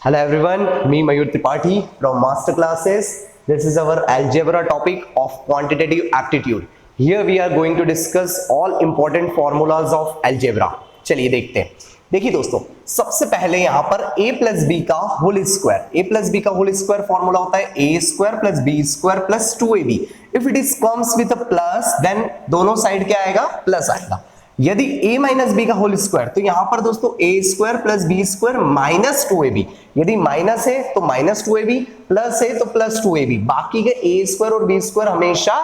Hello everyone, me Mayur Tripathi from Master Classes. This is our algebra topic of quantitative aptitude. Here we are going to discuss all important formulas of algebra. चलिए देखते हैं। देखिए दोस्तों, सबसे पहले यहाँ पर a प्लस बी का होल स्क्वायर फॉर्मूला होता है a square plus B square plus 2ab। If it is comes with a plus then दोनों साइड क्या आएगा, प्लस आएगा। यदि a माइनस बी का होल स्क्वायर, तो यहां पर दोस्तों a square plus B square minus 2ab। यदि माइनस है तो माइनस 2ab, प्लस है तो प्लस 2ab। बाकी के a स्क्वायर और b स्क्वायर हमेशा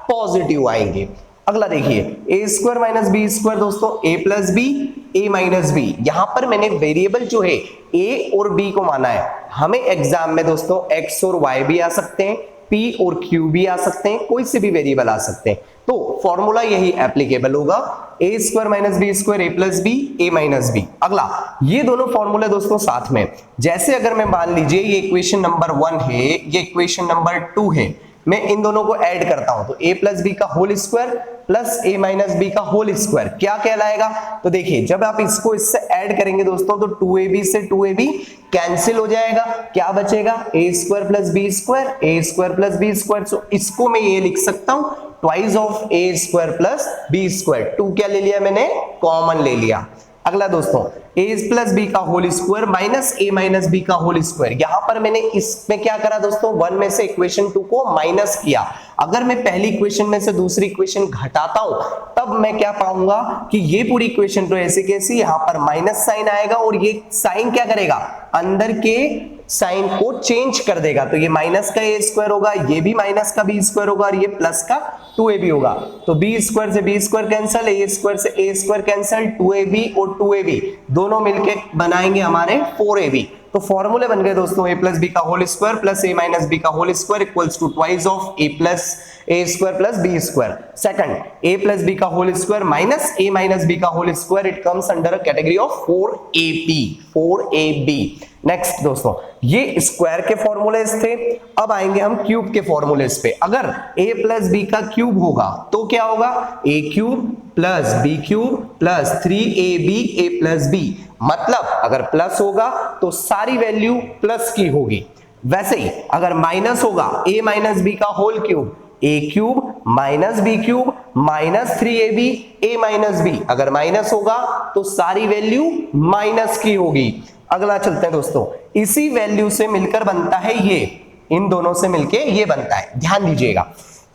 पॉजिटिव आएंगे। अगला देखिए, a square minus B square दोस्तों a plus B, a minus B. यहां पर मैंने वेरिएबल जो है a और b को माना है। हमें एग्जाम में दोस्तों x और y भी आ सकते हैं, p और q भी आ सकते हैं, कोई से भी वेरिएबल आ सकते हैं। तो फॉर्मूला यही एप्लीकेबल होगा, ए स्क्वायर माइनस बी स्क्वायर ए प्लस बी, ए माइनस बी। अगला, ये दोनों फॉर्मूले दोस्तों साथ में, जैसे अगर मैं मान लीजिए ये इक्वेशन नंबर 1 है, ये इक्वेशन नंबर 2 है, मैं इन दोनों को ऐड करता हूं तो a प्लस बी का whole square plus a minus B का होल स्क्वायर क्या कहलाएगा। तो देखिए, जब आप इसको इससे ऐड करेंगे दोस्तों तो 2ab से 2ab कैंसिल हो जाएगा, क्या बचेगा a square plus B square, a square plus B square. So इसको मैं ये लिख सकता हूं twice of a square plus B square. 2 क्या ले लिया मैंने, कॉमन ले लिया। अगला दोस्तों, a प्लस बी का whole square minus a minus B का होल स्क्वायर। यहां पर मैंने इसमें क्या करा दोस्तों, 1 में से इक्वेशन 2 को माइनस किया। अगर मैं पहली इक्वेशन में से दूसरी इक्वेशन घटाता हूं तब मैं क्या पाऊंगा कि ये पूरी इक्वेशन तो ऐसी कैसी, यहां पर माइनस साइन आएगा और ये साइन क्या करेगा, अंदर के साइन को चेंज कर देगा। तो ये माइनस का a स्क्वायर होगा, ये भी माइनस का b स्क्वायर होगा और ये प्लस का 2ab होगा। तो b स्क्वायर से b square cancel, a square से a स्क्वायर कैंसिल, 2ab और 2ab दोनों मिलके बनाएंगे हमारे 4ab। तो फॉर्मूले बन गए दोस्तों, a प्लस बी का whole square plus a minus B का whole square equals to twice of a plus a square plus b square. Second, a plus B का whole square minus a minus B का whole square, it comes under a category of 4ab। Next दोस्तों, ये square के formulas थे। अब आएंगे हम cube के फॉर्मूलेस पे। अगर a प्लस बी का क्यूब होगा तो क्या होगा, a cube plus b cube plus 3ab a plus b. मतलब अगर प्लस होगा तो सारी वैल्यू प्लस की होगी। वैसे ही अगर माइनस होगा, a माइनस बी का whole cube, a cube minus b cube minus 3ab a minus b. अगर माइनस होगा तो सारी वैल्यू माइनस की होगी। अगला चलते हैं दोस्तों, इसी वैल्यू से मिलकर बनता है ये, इन दोनों से मिलके ये बनता है। ध्यान दीजिएगा,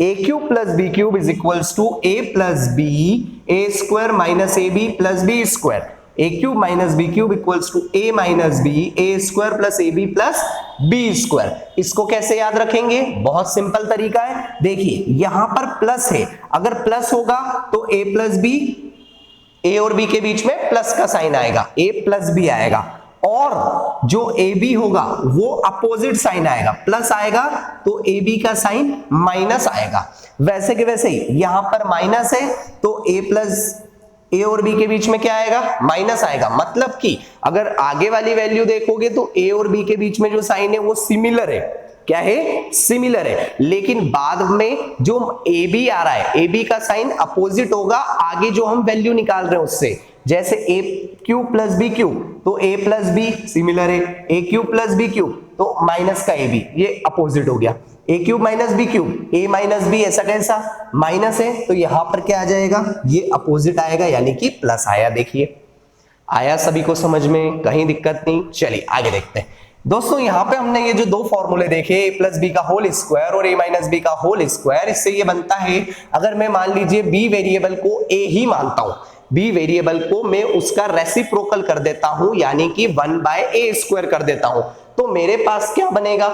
a cube plus b cube is equals to a plus B a square minus ab plus B square. a cube minus b cube equals to a minus B a square plus ab plus b square. इसको कैसे याद रखेंगे, बहुत simple तरीका है। देखिए, यहां पर प्लस है, अगर प्लस होगा तो a प्लस बी, a और b के बीच में प्लस का साइन आएगा, a प्लस बी आएगा। और जो AB होगा वो अपोजिट साइन आएगा, प्लस आएगा तो AB का साइन माइनस आएगा। वैसे के वैसे ही यहां पर माइनस है तो A प्लस A और B के बीच में क्या आएगा, माइनस आएगा। मतलब कि अगर आगे वाली वैल्यू देखोगे तो A और B के बीच में जो साइन है वो सिमिलर है। क्या है, सिमिलर है। लेकिन बाद में जो AB आ रहा है, AB का साइन अपोजिट होगा आगे जो हम वैल्यू निकाल रहे हैं उससे। जैसे a cube plus b cube तो a प्लस बी सिमिलर है, a cube plus b cube तो माइनस का ab, ये अपोजिट हो गया। a cube minus b cube, a minus b ऐसा कैसा, माइनस है तो यहां पर क्या आ जाएगा, ये अपोजिट आएगा यानी कि प्लस आया। देखिए आया, सभी को समझ में, कहीं दिक्कत नहीं। चलिए आगे देखते हैं दोस्तों। यहां पे हमने ये जो दो फॉर्मूले देखे, a प्लस बी का होल स्क्वायर और a माइनस बी का होल स्क्वायर, इससे ये बनता है, अगर मैं मान लीजिए b वेरिएबल को a ही मानता हूं, b वेरिएबल को मैं उसका रेसिप्रोकल कर देता हूं यानी कि 1/a स्क्वायर कर देता हूं, तो मेरे पास क्या बनेगा,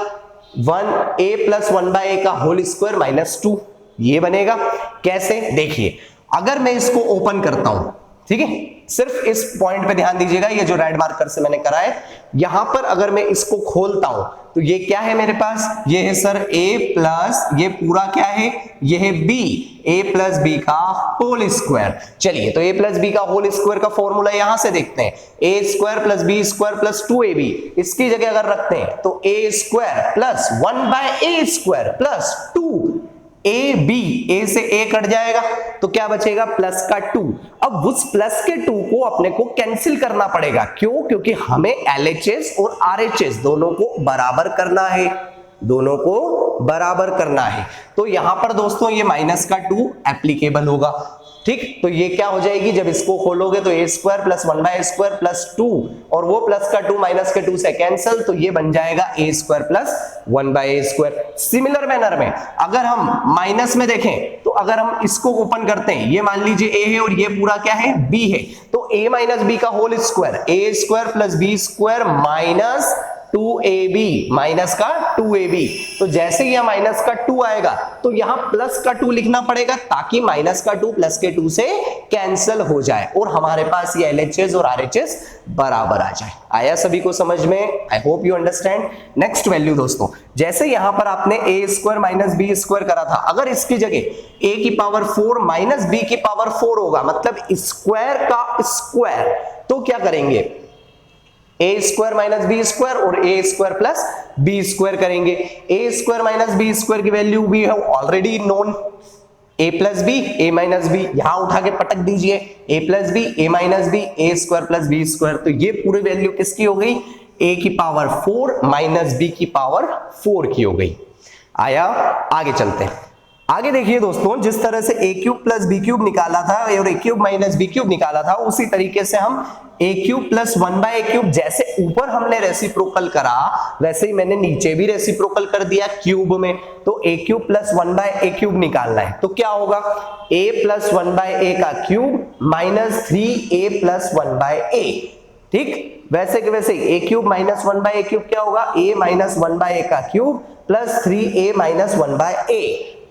1a प्लस 1/a का होल स्क्वायर माइनस 2, ये बनेगा। कैसे, देखिए अगर मैं इसको ओपन करता हूं, ठीक है, सिर्फ इस पॉइंट पे ध्यान दीजिएगा, ये जो रेड मार्कर से मैंने करा है, यहां पर अगर मैं इसको खोलता हूं तो ये क्या है मेरे पास, ये है सर a प्लस, ये पूरा क्या है, ये है b, a प्लस बी का होल स्क्वायर। चलिए तो a प्लस बी का होल स्क्वायर का फॉर्मूला यहां से देखते हैं, a square plus B square plus 2ab। इसकी जगह अगर रखते हैं तो a square plus 1/a square plus 2 A B, A से ए कट जाएगा तो क्या बचेगा, प्लस का 2। अब अब उस प्लस के 2 को अपने को कैंसिल करना पड़ेगा। क्यों? क्योंकि हमें LHS और RHS दोनों को बराबर करना है, दोनों को बराबर करना है। तो यहां पर दोस्तों ये माइनस का 2 एप्लीकेबल होगा, ठीक। तो ये क्या हो जाएगी, जब इसको खोलोगे तो a square plus 1/a square plus 2 और वो प्लस का 2 माइनस के 2 से कैंसिल, तो ये बन जाएगा a square plus 1/a square. Similar manner में अगर हम माइनस में देखें तो अगर हम इसको ओपन करते हैं, ये मान लीजिए a है और ये पूरा क्या है, b है, तो a माइनस b का whole square a square plus b square minus 2ab, minus का 2ab। तो जैसे ही माइनस का 2 आएगा तो यहां प्लस का 2 लिखना पड़ेगा ताकि माइनस का 2 प्लस के 2 से कैंसिल हो जाए और हमारे पास ये LHS और RHS बराबर आ जाए। आया सभी को समझ में? I hope you understand. Next value दोस्तों, जैसे यहां पर आपने a square minus b square करा था, अगर इसकी जगह a की पावर 4 माइनस b की पावर 4 होगा, मतलब स्क्वायर का स्क्वायर, तो क्या करेंगे, a square minus B square और a square plus B square करेंगे। a square minus B square की value we have already known, a plus B a minus B, यहां उठा के पटक दीजिए, a plus B a minus B a square plus B square. तो ये पूरी वैल्यू किसकी हो गई, a की पावर 4 माइनस b की पावर 4 की हो गई। आया, आगे चलते हैं। आगे देखिए दोस्तों, जिस तरह से a cube plus b cube निकाला था और a cube minus b cube निकाला था, उसी तरीके से हम a cube plus 1/a cube, जैसे ऊपर हमने रेसिप्रोकल करा वैसे ही मैंने नीचे भी रेसिप्रोकल कर दिया क्यूब में। तो a cube plus 1/a cube निकालना है, तो क्या होगा, a प्लस 1/a का cube minus 3a plus 1/a, ठीक। वैसे के वैसे a cube minus 1/a cube क्या होगा, a माइनस 1/a का cube plus 3a minus 1/a।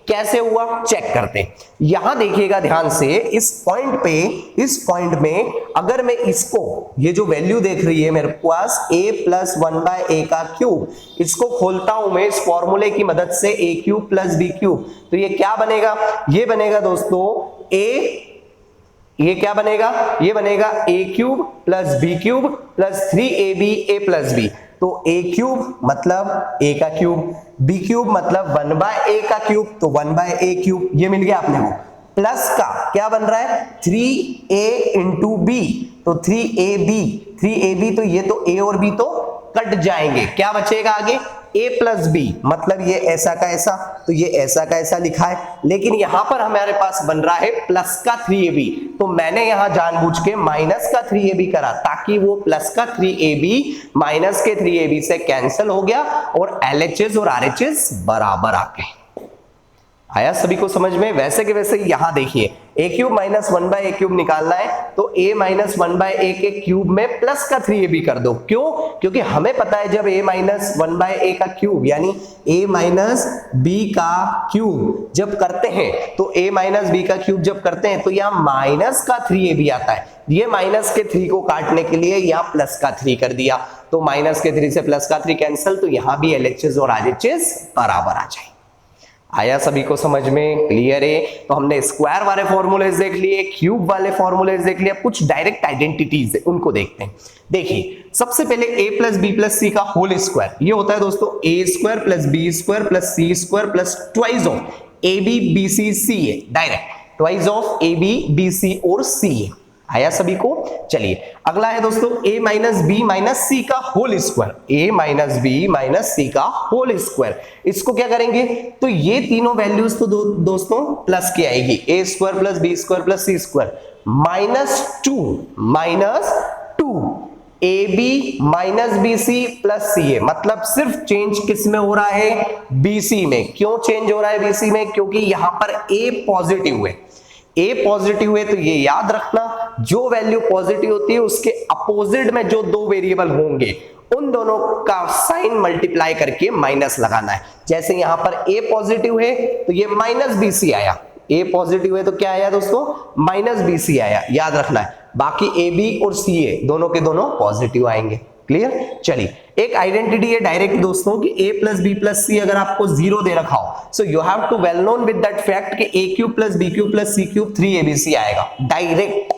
कैसे हुआ चेक करते हैं। यहां देखिएगा ध्यान से, इस पॉइंट में अगर मैं इसको, ये जो वैल्यू देख रही है मेरे पास a प्लस 1/a का क्यूब, इसको खोलता हूं मैं इस फॉर्मूले की मदद से a cube plus b cube, तो ये क्या बनेगा, ये बनेगा दोस्तों ये क्या बनेगा, ये बनेगा a cube plus b cube plus 3ab a plus b। तो a क्यूब मतलब a का क्यूब, b क्यूब मतलब 1/a का क्यूब, तो 1/a क्यूब ये मिल गया आपने को। प्लस का क्या बन रहा है, 3a इंटू b, तो 3ab, तो ये तो a और b तो कट जाएंगे, क्या बचेगा आगे, a प्लस बी, मतलब ये ऐसा का ऐसा, तो ये ऐसा का ऐसा लिखा है, लेकिन यहां पर हमारे पास बन रहा है प्लस का 3ab, तो मैंने यहां जानबूझ के माइनस का 3ab करा ताकि वो प्लस का 3ab माइनस के 3ab से कैंसिल हो गया और LHS और RHS बराबर आ गए। आया सभी को समझ में? वैसे के वैसे यहां देखिए, a cube minus 1/a cube निकालना है तो a माइनस 1/a के क्यूब में प्लस का 3ab कर दो। क्यों? क्योंकि हमें पता है जब a माइनस 1/a का क्यूब यानी a माइनस b का क्यूब जब करते हैं, तो a माइनस b का क्यूब जब करते हैं तो यहाँ माइनस का 3ab आता है। ये माइनस के 3 को काटने के लिए यहाँ प्लस का 3 कर दिया, तो माइनस के 3 से प्लस का 3 कैंसिल, तो यहाँ भी LHS और RHS बराबर आ जाए। आया सभी को समझ में? क्लियर है? तो हमने स्क्वायर वाले फॉर्मूलेज देख लिए, क्यूब वाले फॉर्मूलेज देख लिए, कुछ डायरेक्ट आइडेंटिटीज है उनको देखते हैं। देखिए सबसे पहले a plus B plus C का होल स्क्वायर, ये होता है दोस्तों a square plus B square plus C square plus twice of A B B C C है, direct twice of A B B C और सी है। आया सभी को? चलिए अगला है दोस्तों a माइनस बी माइनस सी का whole square, a minus B minus सी का होल स्क्वायर। इसको क्या करेंगे, तो ये तीनों वैल्यूज तो दोस्तों प्लस की आएगी, a square plus B square plus C square minus 2 A B minus B C plus C है, मतलब सिर्फ चेंज किस में हो रहा है, बी सी में। क्यों चेंज हो रहा है बी सी में? क्योंकि यहां पर a पॉजिटिव है, a पॉजिटिव है, तो ये याद रखना जो वैल्यू पॉजिटिव होती है उसके अपोजिट में जो दो वेरिएबल होंगे उन दोनों का साइन मल्टीप्लाई करके माइनस लगाना है। जैसे यहां पर a पॉजिटिव है तो ये माइनस बी सी आया, a पॉजिटिव है तो क्या आया दोस्तों, माइनस बी सी आया, याद रखना है। बाकी a b और c a दोनों के दोनों पॉजिटिव आएंगे। क्लियर? चलिए एक आइडेंटिटी है डायरेक्ट दोस्तों कि a plus B plus c अगर आपको 0 दे रखा हो, so you have to well known with that fact कि a cube plus b cube plus c cube 3abc आएगा डायरेक्ट।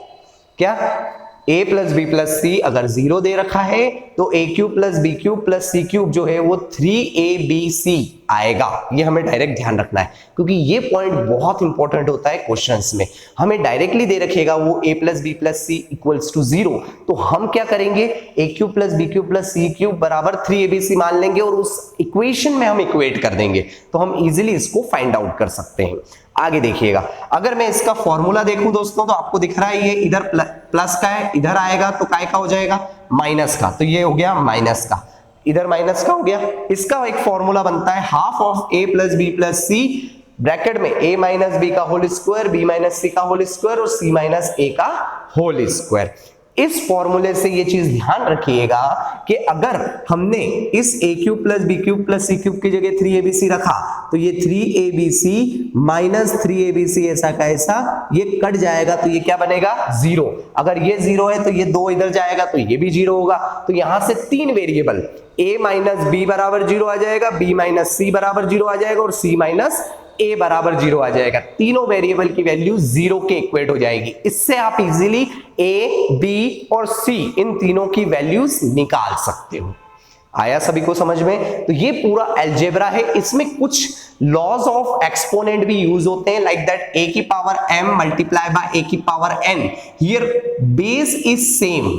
क्या a plus B plus c अगर 0 दे रखा है तो a cube plus b cube plus c cube जो है वो 3abc आएगा, ये हमें डायरेक्ट ध्यान रखना है, क्योंकि ये पॉइंट बहुत इंपॉर्टेंट होता है क्वेश्चंस में। हमें डायरेक्टली दे रखेगा वो a plus B plus c equals to 0, तो हम क्या करेंगे, a cube plus b cube plus c cube बराबर 3abc मान लेंगे और उस इक्वेशन में हम इक्वेट कर देंगे, तो हम इजीली इसको फाइंड आउट कर सकते हैं। आगे देखिएगा, अगर मैं इसका फॉर्मूला देखूं दोस्तों, तो आपको दिख रहा है ये इधर प्लस का है, इधर आएगा तो काय का हो जाएगा, माइनस का, तो ये हो गया माइनस का, इधर माइनस का हो गया। इसका एक फॉर्मूला बनता है half of a plus B plus c, bracket में a माइनस बी का होल स्क्वायर, b माइनस सी का होल स्क्वायर और c माइनस a का होल स्क्वायर। इस फॉर्मूले से ये चीज ध्यान रखिएगा कि अगर हमने इस a cube plus b cube plus c cube की जगह 3abc रखा, तो ये 3abc माइनस 3abc ऐसा का ऐसा ये कट जाएगा, तो ये क्या बनेगा, 0। अगर ये 0 है तो ये 2 इधर जाएगा तो ये भी 0 होगा। तो यहां से 3 वेरिएबल a माइनस बी बराबर 0 आ जाएगा, b माइनस सी बराबर 0 आ जाएगा और c माइनस a बराबर 0 आ जाएगा। तीनों वेरिएबल की वैल्यू 0 के इक्वेट हो जाएगी। इससे आप इजीली a, b और c इन तीनों की वैल्यूज निकाल सकते हो। आया सभी को समझ में? तो ये पूरा अलजेब्रा है, इसमें कुछ लॉज ऑफ एक्सपोनेंट भी यूज होते हैं, लाइक दैट a की power m multiply by a की power n। Here base is same.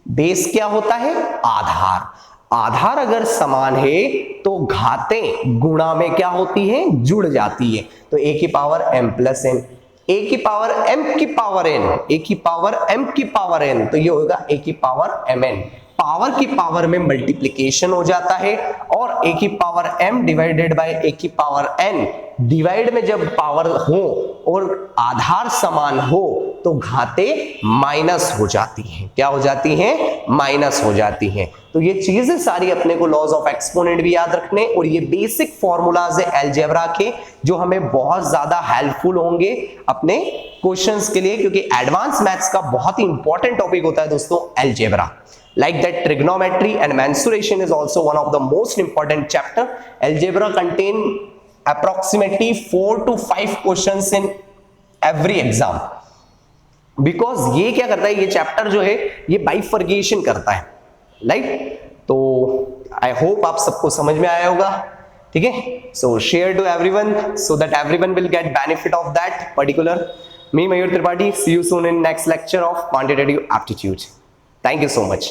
Base क्या होता है, आधार। आधार अगर समान है तो घातें गुणा में क्या होती है, जुड़ जाती है। तो a की power m plus n, a की पावर m की पावर n, a की पावर m की पावर n, तो ये होगा a की पावर mn। पावर की पावर में मल्टीप्लिकेशन हो जाता है और a की power m divided by a की पावर n, डिवाइड में जब पावर हो और आधार समान हो तो घातें माइनस हो जाती हैं। क्या हो जाती हैं, माइनस हो जाती हैं। तो ये चीजें सारी अपने को लॉज ऑफ एक्सपोनेंट भी याद रखने, और ये बेसिक फॉर्मूलाज है अलजेब्रा के जो हमें बहुत ज्यादा हेल्पफुल होंगे अपने क्वेश्चंस के लिए, क्योंकि एडवांस मैथ्स का बहुत ही इंपॉर्टेंट टॉपिक होता है दोस्तों algebra. Like that, trigonometry and mensuration is also one of the most important chapter. Algebra contain approximately 4 to 5 questions in every exam. Because ये क्या करता है, ये चैप्टर जो है ये बाइफर्गेशन करता है, राइट? तो आई होप आप सबको समझ में आया होगा, ठीक है? So share to everyone so that everyone will get benefit of that particular. Me Mayur Tripathi, see you soon in next lecture of quantitative aptitude. Thank you so much.